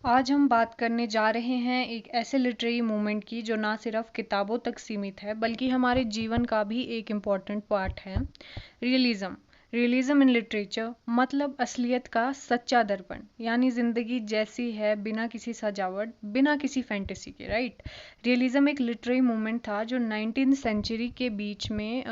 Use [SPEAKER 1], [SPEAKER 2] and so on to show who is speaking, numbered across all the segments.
[SPEAKER 1] आज हम बात करने जा रहे हैं एक ऐसे लिटरेरी मूवमेंट की जो ना सिर्फ किताबों तक सीमित है बल्कि हमारे जीवन का भी एक इम्पॉर्टेंट पार्ट है। रियलिज्म। रियलिज्म इन लिटरेचर मतलब असलियत का सच्चा दर्पण, यानी जिंदगी जैसी है बिना किसी सजावट, बिना किसी फैंटेसी के। राइट। रियलिज्म एक लिटरेरी मूवमेंट था जो 19th सेंचुरी के बीच में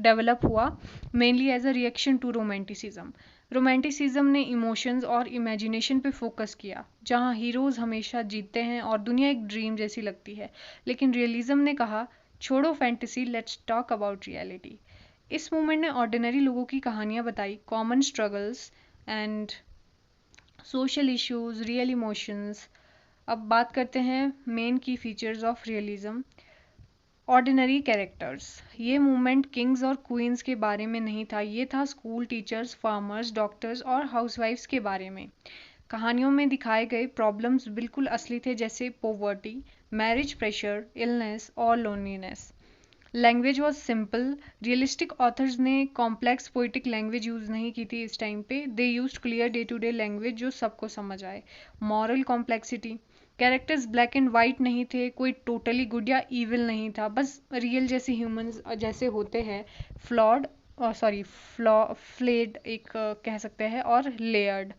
[SPEAKER 1] डेवलप हुआ, mainly as a reaction to romanticism. Romanticism ने इमोशंस और इमेजिनेशन पे फोकस किया, जहाँ हीरोज हमेशा जीतते हैं और दुनिया एक ड्रीम जैसी लगती है। लेकिन रियलिज्म ने कहा, छोड़ो fantasy, let's talk about reality. इस मूवमेंट ने ऑर्डिनरी लोगों की कहानियाँ बताई, common struggles and social issues, real emotions. अब बात करते हैं मेन की features of realism. Ordinary characters. ये मूवमेंट किंग्स और क्वींस के बारे में नहीं था, ये था स्कूल टीचर्स, फार्मर्स, डॉक्टर्स और हाउसवाइफ्स के बारे में। कहानियों में दिखाए गए प्रॉब्लम्स बिल्कुल असली थे, जैसे पोवर्टी, मैरिज प्रेशर, इलनेस और loneliness. Language was simple. Realistic authors ने कॉम्प्लेक्स पोइटिक लैंग्वेज यूज़ नहीं की थी इस टाइम पे, they use clear day to day language जो सबको समझ आए। Moral complexity. Characters black and white नहीं थे, कोई टोटली गुड या इविल नहीं था, बस रियल जैसे ह्यूमंस जैसे होते हैं। फ्लॉड, सॉरी फ्लेड एक कह सकते हैं, और लेयर्ड।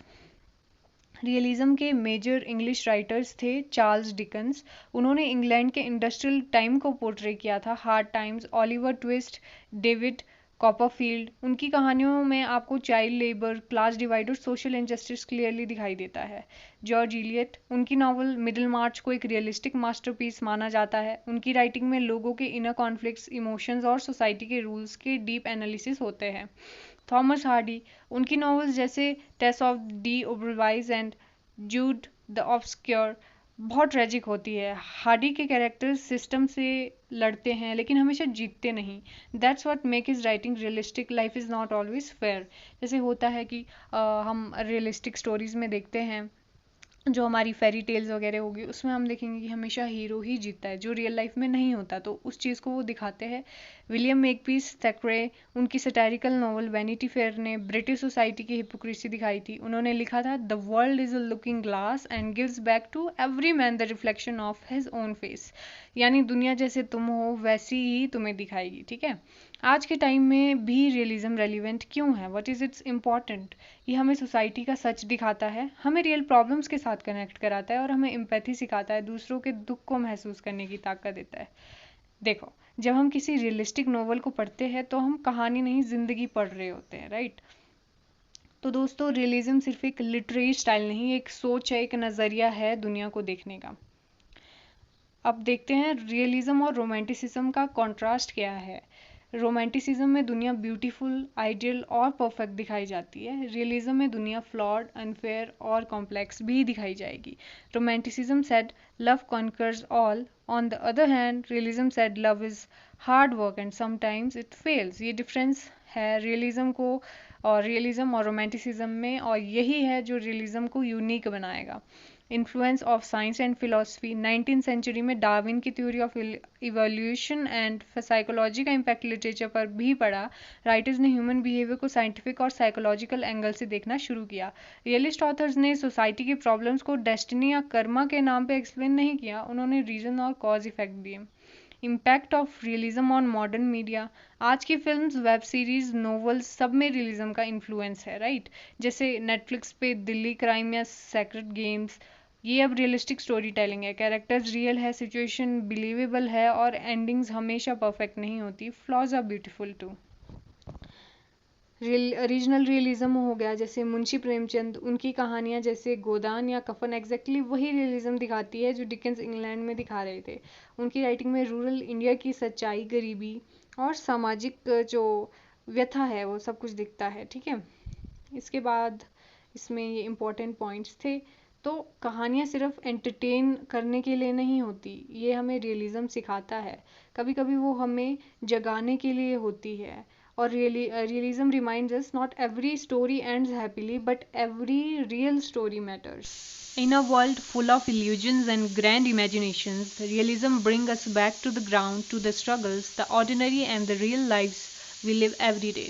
[SPEAKER 1] रियलिज्म के मेजर इंग्लिश राइटर्स थे चार्ल्स डिकन्स। उन्होंने इंग्लैंड के इंडस्ट्रियल टाइम को पोर्ट्रे किया था, hard times. Oliver twist, David Copperfield, उनकी कहानियों में आपको चाइल्ड लेबर, क्लास डिवाइड और सोशल इनजस्टिस क्लियरली दिखाई देता है। जॉर्ज इलियट, उनकी नॉवल मिडिल मार्च को एक रियलिस्टिक मास्टरपीस माना जाता है। उनकी राइटिंग में लोगों के इनर कॉन्फ्लिक्ट्स, इमोशंस और सोसाइटी के रूल्स के डीप एनालिसिस होते हैं। थॉमस हार्डी, उनकी नॉवेल्स जैसे Tess of d'Urbervilles and Jude the Obscure बहुत ट्रेजिक होती है। हार्डी के कैरेक्टर्स सिस्टम से लड़ते हैं लेकिन हमेशा जीतते नहीं। That's what make his writing realistic. Life is not always fair. जैसे होता है कि हम रियलिस्टिक स्टोरीज में देखते हैं, जो हमारी फेरी टेल्स वगैरह होगी, उसमें हम देखेंगे कि हमेशा हीरो ही जीतता है, जो रियल लाइफ में नहीं होता, तो उस चीज़ को वो दिखाते हैं। विलियम मेकपीस थैकरे, उनकी सटारिकल नॉवल वैनिटी फेयर ने ब्रिटिश सोसाइटी की हिपोक्रेसी दिखाई थी। उन्होंने लिखा था, the world is a looking glass and gives back to every man the reflection of his own face. यानी दुनिया जैसे तुम हो वैसी ही तुम्हें दिखाएगी। ठीक है। आज के टाइम में भी रियलिज्म रेलिवेंट क्यों है? What is it's important? ये हमें सोसाइटी का सच दिखाता है, हमें रियल प्रॉब्लम्स के साथ कनेक्ट कराता है और हमें एम्पैथी सिखाता है, दूसरों के दुख को महसूस करने की ताकत देता है। देखो, जब हम किसी रियलिस्टिक नोवेल को पढ़ते हैं तो हम कहानी नहीं, जिंदगी पढ़ रहे होते हैं। राइट। तो दोस्तों, रियलिज्म सिर्फ एक लिटरेरी स्टाइल नहीं, एक सोच है, एक नज़रिया है दुनिया को देखने का। अब देखते हैं रियलिज्म और रोमांटिसिज्म का कॉन्ट्रास्ट क्या है। रोमांटिसिज्म में दुनिया ब्यूटीफुल, आइडियल और परफेक्ट दिखाई जाती है। रियलिज्म में दुनिया फ्लॉड, अनफेयर और कॉम्प्लेक्स भी दिखाई जाएगी। Romanticism said love conquers all, on the other hand realism said love is hard work and sometimes it fails. ये डिफरेंस है रियलिज्म और रोमांटिसिज्म में, और यही है जो रियलिज्म को यूनिक बनाएगा। Influence of science and philosophy. 19th century में डार्विन की theory of evolution and psychology का इम्पैक्ट लिटरेचर पर भी पड़ा। राइटर्स ने ह्यूमन बिहेवियर को साइंटिफिक और साइकोलॉजिकल एंगल से देखना शुरू किया। रियलिस्ट ऑथर्स ने सोसाइटी के प्रॉब्लम्स को डेस्टिनी या कर्मा के नाम पे एक्सप्लेन नहीं किया, उन्होंने रीजन और कॉज इफेक्ट दिए। Impact of realism on modern media. आज की फिल्म्स, वेब सीरीज, नोवेल्स, सब में रियलिज्म का इन्फ्लुएंस है। राइट। जैसे नेटफ्लिक्स पे दिल्ली क्राइम या सेक्रेट गेम्स, ये अब रियलिस्टिक स्टोरी टेलिंग है। कैरेक्टर्स रियल है, सिचुएशन बिलीवेबल है और एंडिंग्स हमेशा परफेक्ट नहीं होती, flaws are beautiful too. Regional realism हो गया, जैसे मुंशी प्रेमचंद, उनकी कहानियाँ जैसे गोदान या कफन एग्जैक्टली वही रियलिज्म दिखाती है जो डिकेंस इंग्लैंड में दिखा रहे थे। उनकी राइटिंग में रूरल इंडिया की सच्चाई, गरीबी और सामाजिक जो व्यथा है वो सब कुछ दिखता है। ठीक है। इसके बाद इसमें ये इम्पोर्टेंट पॉइंट्स थे। तो कहानियाँ सिर्फ एंटरटेन करने के लिए नहीं होती, ये हमें रियलिज्म सिखाता है। कभी कभी वो हमें जगाने के लिए होती है। और realism reminds us not every story ends happily, but every real story matters. In a world full of illusions and grand imaginations, realism brings us back to the ground, to the struggles, the ordinary and the real lives we live every day.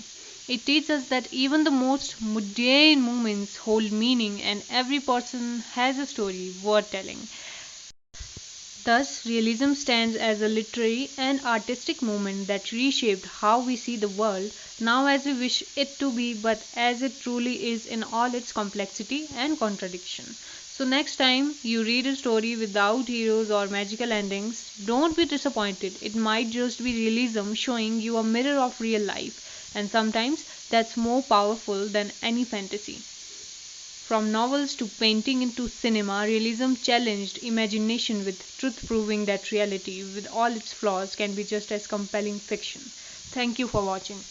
[SPEAKER 1] It teaches us that even the most mundane moments hold meaning and every person has a story worth telling. Thus, realism stands as a literary and artistic movement that reshaped how we see the world, now as we wish it to be, but as it truly is in all its complexity and contradiction. So, next time you read a story without heroes or magical endings, don't be disappointed. It might just be realism showing you a mirror of real life, and sometimes that's more powerful than any fantasy. From novels to painting into cinema, realism challenged imagination with truth proving that reality, with all its flaws, can be just as compelling fiction. Thank you for watching.